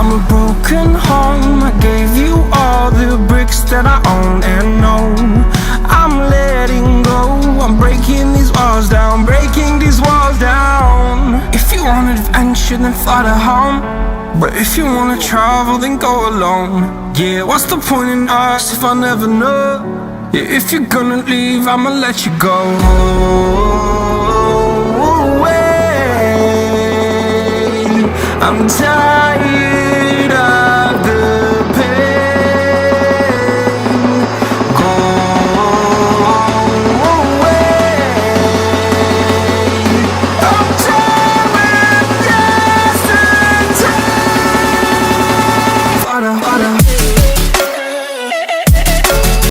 I'm a broken home. I gave you all the bricks that I own and know. I'm letting go. I'm breaking these walls down, breaking these walls down. If you want adventure, then fly to home. But if you wanna travel, then go alone. Yeah, what's the point in us if I never know? Yeah, if you're gonna leave, I'ma let you go. I'm tired